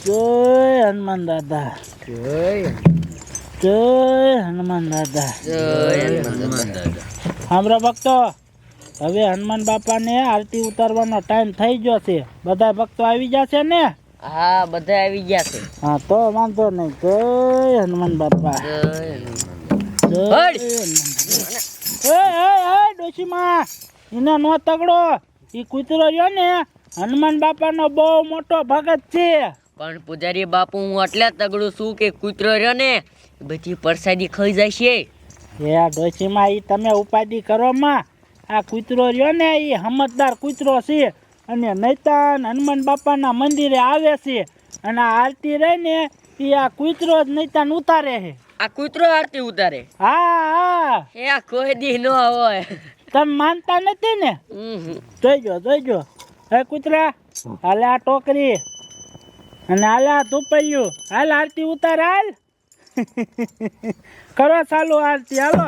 જય હનુમાન દાદા, જય હનુમાન દાદા, જય હનુમાન દાદા. સાંભળો ભક્તો, હવે હનુમાન બાપાને આરતી ઉતારવાનો ટાઈમ થઈ ગયો છે. બધા ભક્તો આવી જશે ને? હા, બધા આવી ગયા છે. હા, તો વાંધો નહીં. જય હનુમાન બાપા, જય જય હનુમાન. ડોશીમાં એને નો તગડો. એ કૂતરો રહ્યો ને હનુમાન બાપાનો બહુ મોટો ભગત છે. પણ પૂજારી બાપુ, હું એટલે તગડું છું કે કૂતરો રહ્યો ને બધી પ્રસાદી ખાઈ જાય છે. એ ડોશીમાં એ તમે ઉપાધિ કરો માં. આ કૂતરો રહ્યો ને એ સમજદાર કૂતરો છે અને નૈતાન હનુમાન બાપાના મંદિરે આવે છે અને આ આરતી રહે ને એ આ કૂતરો જ નૈતાન ઉતારે છે. આ કૂતરો આરતી ઉતારે? હા હા, એ આ કોઈ દી નો હોય. તમે માનતા નથી ને? જોઈજો જોઈજો. હે કૂતરા, હાલે આ ટોકરી અને હાલે આ ધૂપૈયું, હાલ આરતી ઉતાર, હાલ. કરો ચાલુ આરતી, હાલો.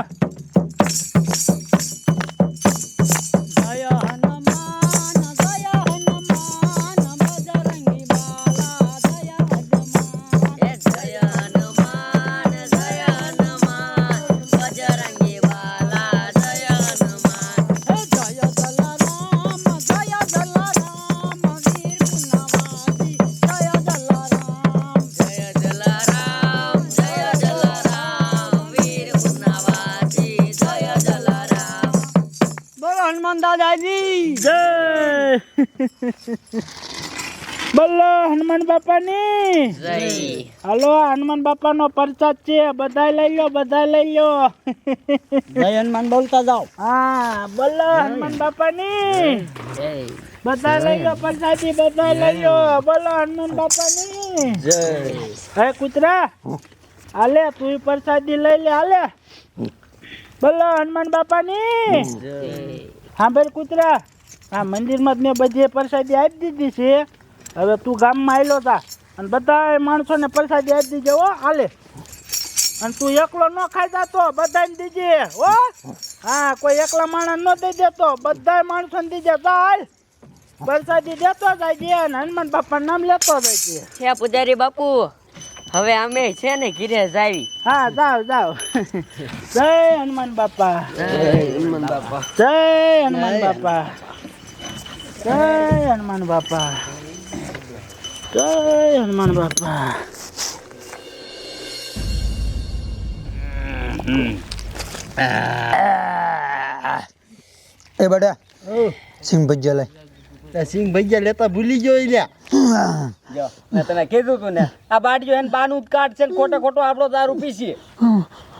જય હનુમાન, જય હનુમાન, બજરંગી બાલા, જય હનુમાન. એ જય હનુમાન, જય હનુમાન, બજરંગી વાલા, જય હનુમાન. હે જય જલારામ, જય જલારામ, વીર ગુનાવાસી, જય જલારામ. જય જલારામ, જય જલારામ, વીર ગુનાવાસી, જય જલારામ. બોલો હનુમાન દાદાજી જય. બોલો હનુમાન બાપાની જય. હાલો, હનુમાન બાપાનો પ્રસાદ છે, બધાય લઈ લો, બધાય લઈ લો. જય હનુમાન બોલતા જાઓ. હા, બોલો હનુમાન બાપાની જય. બધા લઈ લો પ્રસાદી, બધા લઈ લો. બોલો હનુમાન બાપાની જય. હે કૂતરા, હાલે તું પ્રસાદી લઈ લે, હાલે. બોલો હનુમાન બાપાની. સાંભળ કૂતરા, આ મંદિરમાં જ મેં બધી પ્રસાદી આપી દીધી છે. હવે તું ગામમાં આવેલો તા અને બધા માણસોને પ્રસાદી આપી દીજે હો, હાલે. અને તું એકલો ન ખાઈ જાતો, બધાને દીજે હો. હા, કોઈ એકલા માણસ ન દઈ દેતો, બધા માણસોને દીજે. ચાલ પ્રસાદી દેતો જાય અને હનુમાન બાપા નામ લેતો જાય. હે પૂજારી બાપુ, હવે અમે છે ને ઘીરે જાવી. હા, જાઓ જાઓ. જય હનુમાન બાપા, જય હનુમાન બાપા. જય હનુમાન બાપા, જય હનુમાન બાપા, જય હનુમાન બાપા. એ બેટા સિંગ ભજીયા લઈ. સિંગ ભજીયા લેતા ભૂલી ગયો લ્યા. જો મેં તને કીધું તું ને, આ બાટજો એને બાનું કાઢ છે ને ખોટો ખોટો આપણો દારૂ પીસી.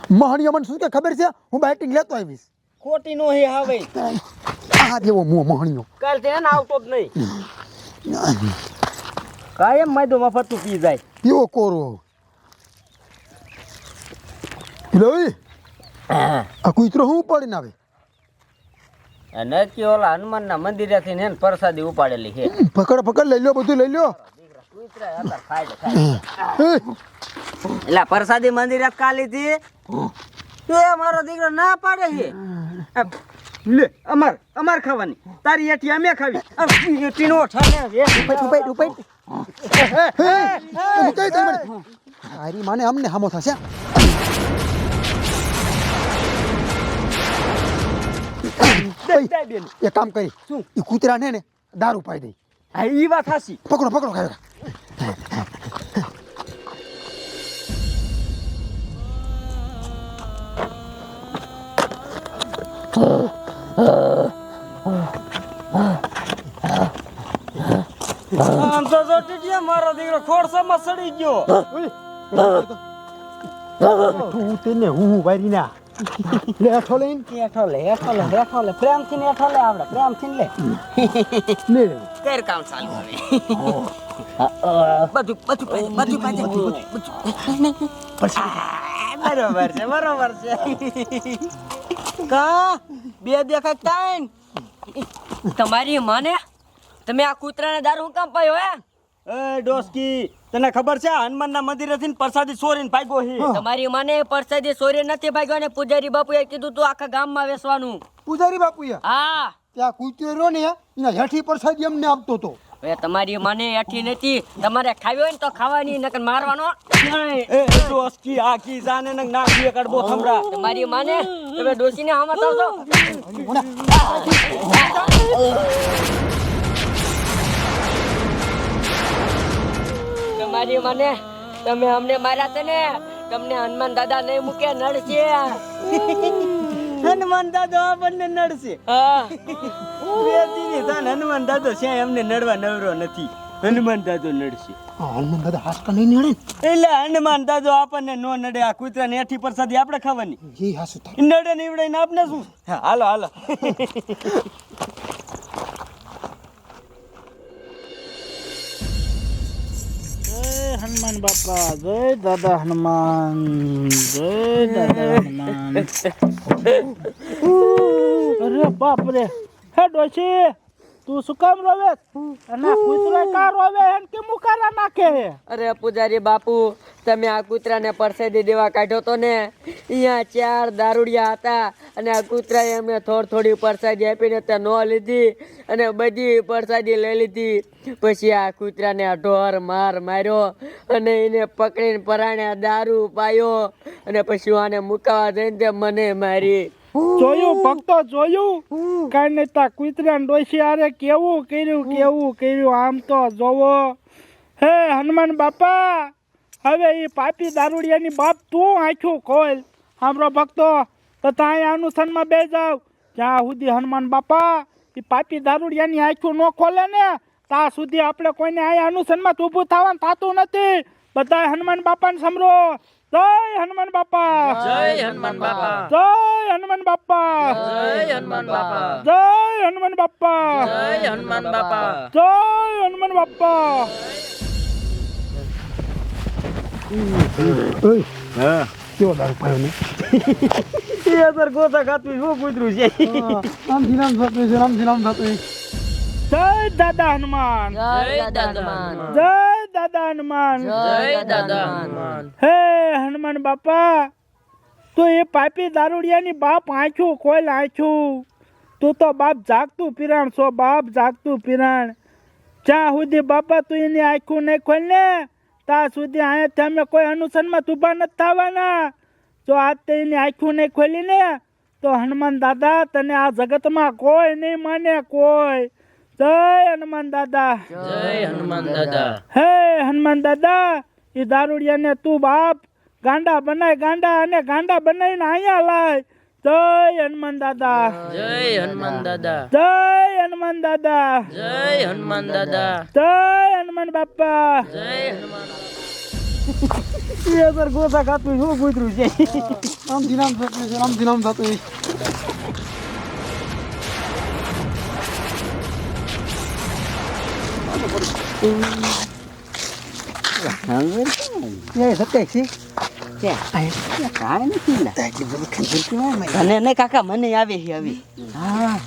મહાણીયા મને શું કે ખબર છે? હું બેટિંગ લેતો આવીશ. ખોટી નો હે હવે. આ જેવો મોં મહાણીયો. કાલ છે ને આવતો જ નહીં. કાયમ માયદો મફત પી જાય. એવો કોરો. હિલોઈ આ કૂતરો હું ઉપાડીને આવે? નક્કી ઓલા હનુમાનના મંદિરેથી ને પ્રસાદી ઉપાડેલી છે. પકડ પકડ, લઈ લો, બધું લઈ લો. એટલે પ્રસાદી મંદિરે કાલી થી એ મારો દીકરો ના પાડે છે. લે અમાર ખાવાની, તારી એઠી અમે ખાવી. ટીનો ઠાને તારી માને અમને હામો થશે. એક કામ કરી, એ કૂતરાને ને દારૂ પાઈ દઈ. હા, ઈ વાત હાસી. પકડો પકડો ખાય. આમ તો ટીટિયા મારો દીકરો ખોડસામાં સડી ગયો. તું તેને હું વારી ના લેઠો લઈને હેઠો લે, હેઠો લે, હેઠો લે, પ્રેમથી ને હેઠો લે, આવડે પ્રેમથી લે. લે કેર કામ ચાલુ હવે. બધું બરોબર છે, બરોબર છે. કા બે દેખાય તાઈન. તમારી માને તમે આ કૂતરાને દારૂ હું કામ પાયો હે? એ ડોસ્કી, તને ખબર છે હનુમાનના મંદિરેથી પ્રસાદી ચોરીને ભાગ્યો છે. તમારી માને પ્રસાદી સોરી નથી ભાગ્યો ને પૂજારી બાપુએ કીધું તું આખા ગામમાં વેચવાનું. પૂજારી બાપુ હા, ત્યાં કૂતરો ને એના હેઠી પ્રસાદી અમને આપતો હતો. હવે તમારી મને એઠી નથી, તમારે ખાવી હોય ને તો ખાવાની, નકર મારવાનો નહીં. એ ડોસકી આખી જાને ને નાખી કડબો થમરા. તમારી માને તમે ડોસીને આમાં આવશો. તમારી મને તમે અમને માર્યા છે ને, તમને હનુમાન દાદા નહીં મૂકે, નડશે. હનુમાન દાદો આપણને નડશે. હા વેચીની જાન હનુમાન દાદો છે એમને નડવા નવરો નથી. હનુમાન દાદો નડશે. હનુમાન દાદા હાસકા નહીં નડે એટલે હનુમાન દાદો આપણને નો નડે. આ કૂતરાને એઠી પ્રસાદી આપણે ખાવાની. ને એ હાસુ થાય. નડે ને ઈવડે ને આપને શું? હા, હાલો હાલો. જય હનુમાન બાપા, જય દાદા હનુમાન, જય દાદા હનુમાન. અરે બાપ રે, હે ડોશી તું શું કામ રોવે? અને આ કૂતરો કા રોવે? એમ કે મુકારા નાખે? અરે પૂજારી બાપુ, તમે આ કૂતરાને પરસેદી દેવા કાઢ્યો તો ને, અહીંયા 4 દારૂડિયા હતા અને આ કૂતરાએ એમને થોડી પરસાદી આપીને તે ન લીધી અને બધી પરસાદી લઈ લીધી. પછી આ કૂતરાને ઢોર માર માર્યો અને એને પકડીને પરાણે દારૂ પાયો અને પછી આને મુકાવા જઈને તે મને મારી. જોયું ભક્તો, જોયું? કઈ નહીં, તા કૂતરા ડોશી આરે કેવું કર્યું. આમ તો જોવો. હે હનુમાન બાપા, હવે એ પાપી દારૂડિયાની બાપ તું આંખ્યું ખોલ. સાંભળો ભક્તો, તો ત્યાં અનુસનમાં બે જાવ. જ્યાં સુધી હનુમાન બાપા એ પાપી દારૂડિયાની આંખ્યું ન ખોલે ને, ત્યાં સુધી આપણે કોઈને આ અનુસનમાં ઊભું થવાનું થતું નથી. બધા હનુમાન બાપાને સમરો. જય હનુમાન બાપા, જય હનુમાન બાપા, જય હનુમાન બાપા, જય હનુમાન બાપા, જય હનુમાન બાપા, જય હનુમાન બાપા. જય હનુમાન બાપા. ઓય હા, કેવો દારૂ પાયો ને? એ અસર ગોતા ખાતું શું કૂતરું છે? આમથી નામ થતું છે, આમથી નામ થતું. જય દાદા હનુમાન, જય દાદા, જય દાદા હનુમાન, જય દાદા. હે હનુમાન બાપા, તો એ પાપી દારૂડિયાની બાપ આંખ્યું ખોલ, આંખ્યું. તું તો બાપ જાગતું પીરાણ છો, બાપ જાગતું પીરાણ. જ્યાં સુધી બાપા તું એની આંખું નહીં ખોલ ને, ત્યાં સુધી અહીંયાથી અમે કોઈ અનુસરમાં ઊભા નથી થવાના. જો આજ તે એની આંખું નહીં ખોલી ને, તો હનુમાન દાદા તને આ જગતમાં કોઈ નહીં માને, કોઈ. જય હનુમાન દાદા, જય હનુમાન દાદા. હે હનુમાન દાદા, એ દારૂડિયાને તું બાપ ગાંડા બનાય, ગાંડા અને ગાંડા બનાવીને અહીંયા લાય. જય હનુમાન દાદા, જય હનુમાન દાદા, જય હનુમાન દાદા, જય હનુમાન દાદા, જય હનુમાન બાપા. જય હનુમાન. એ અસર ગોતા ખાતું શું કૂતરું છે? આમથી નામ થતું છે, આમથી નામ થતું. અને નહીં કાકા, મને આવે છે હવે. હા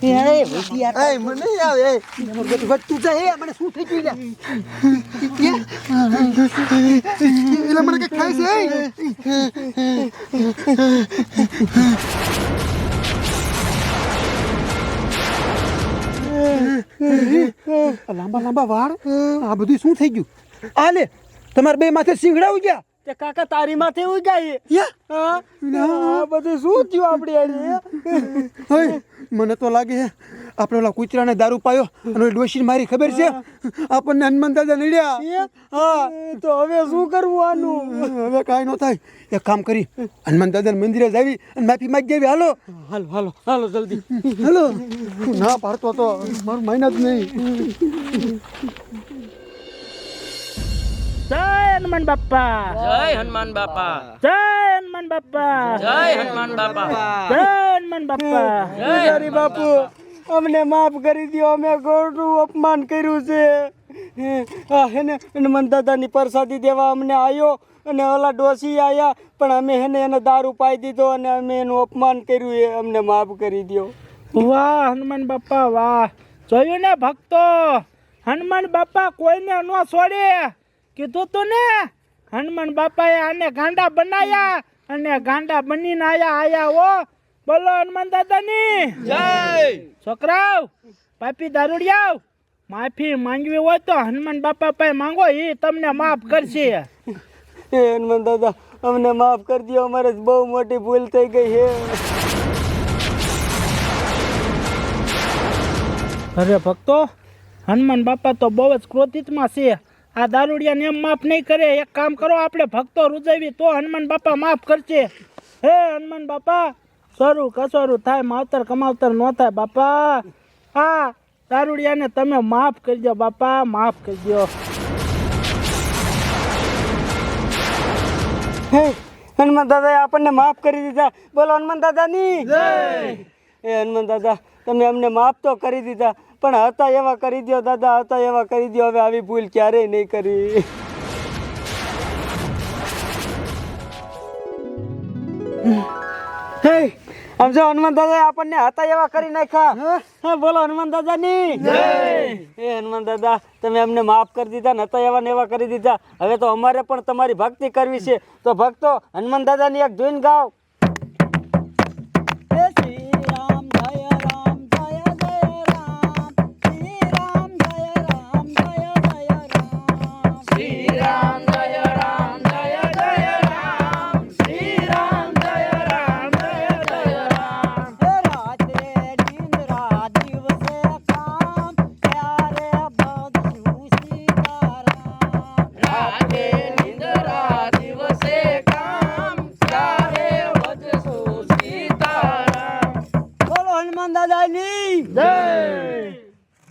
એ વધી યાર. એ મને આવે એ વધતું જાય. એ મને શું થઈ ગયું લે? એટલે મને કઈ ખાય છે? લાંબા લાંબા વાળ, આ બધું શું થઈ ગયું? આ લે, તમારે બે માથે સિંગડા ઉગ્યા. તે કાકા તારી માથે ઉગાય. હા, આ બધું શું થયું આપણે હારે? ઓય, મને તો લાગે છે આપણે ઓલા કૂતરાને દારૂ પાયો અને ડોશીને મારી ખબર છે. આપણને હનુમાન દાદા નડ્યા. હા, તો હવે શું કરવું આનું? હવે કાંઈ ન થાય. એક કામ કરી હનુમાન દાદાના મંદિરે જ આવી અને માફી માંગી દેવી. હાલો હાલો હાલો હાલો જલ્દી. હાલો. ના પાડતો તો મારું મહિના જ નહીં. જય હનુમાન બાપા, જય હનુમાન બાપા, જય હનુમાન બાપા, જય હનુમાન બાપા, જય હનુમાન બાપા. પૂજારી બાપુ, અમને માફ કરી દો. અમે ખોટું અપમાન કર્યું છે. હેને હનુમાન દાદાની પ્રસાદી દેવા અમને આવ્યો અને ઓલા ડોસી આવ્યા, પણ અમે એને દારૂ પાઈ દીધો અને અમે એનું અપમાન કર્યું. એ અમને માફ કરી દો. વાહ હનુમાન બાપા વાહ. જોયું ને ભક્તો, હનુમાન બાપા કોઈને ન છોડે. કીધું તું ને, હનુમાન બાપાએ આને ગાંડા બનાયા અને ગાંડા બનીને આયા હો. બોલો હનુમાન દાદાની જય. છોકરાઓ, પાપી દારૂડિયાઓ, માફી માંગવી હોય તો હનુમાન બાપા પાસે માંગો, એ તમને માફ કરશે. હે હનુમાન દાદા અમને માફ કરી દો, અમારે બહુ મોટી ભૂલ થઈ ગઈ છે. અરે ભક્તો, હનુમાન બાપા તો બહુ જ ક્રોધિતમાં છે. આ દારૂડિયાને એમ માફ નહીં કરે. એક કામ કરો, આપણે ભક્તો રૂજાવી તો હનુમાન બાપા માફ કરશે. હે હનુમાન બાપા, સરું કસરું થાય, માવતર કમાવતર ન થાય બાપા. હા, દારૂડિયાને તમે માફ કરી દો બાપા, માફ કરી દો. હે હનુમાન દાદાએ આપણને માફ કરી દીધા. બોલો હનુમાન દાદાની જય. એ હનુમાન દાદા તમે અમને માફ તો કરી દીધા, પણ હતા એવા કરી દો દાદા, હતા એવા કરી દો. હવે આવી ભૂલ ક્યારેય નહીં કરી. હે આમ જો હનુમાન દાદા આપણને હતા એવા કરી નાખ્યા. હા બોલો હનુમાન દાદાની જય. એ હનુમાન દાદા તમે અમને માફ કરી દીધા ને હતા એવા ને એવા કરી દીધા. હવે તો અમારે પણ તમારી ભક્તિ કરવી છે. તો ભક્તો હનુમાન દાદાની એક ધૂન ગાઓ. જય શ્રી રામ જય રામ જય જય રામ, શ્રી રામ જય રામ જય જય રામ, શ્રી રામ જય રામ જય જય રામ, શ્રી રામ જય રામ જય જય રામ. રાત્રે નિંદ્રા દિવસે કામ, ત્યારે બધું સીતારામ. રાત્રે નિંદ્રા દિવસે કામ, ત્યારે બધું સીતારામ. બોલો હનુમાન દાદાની જય.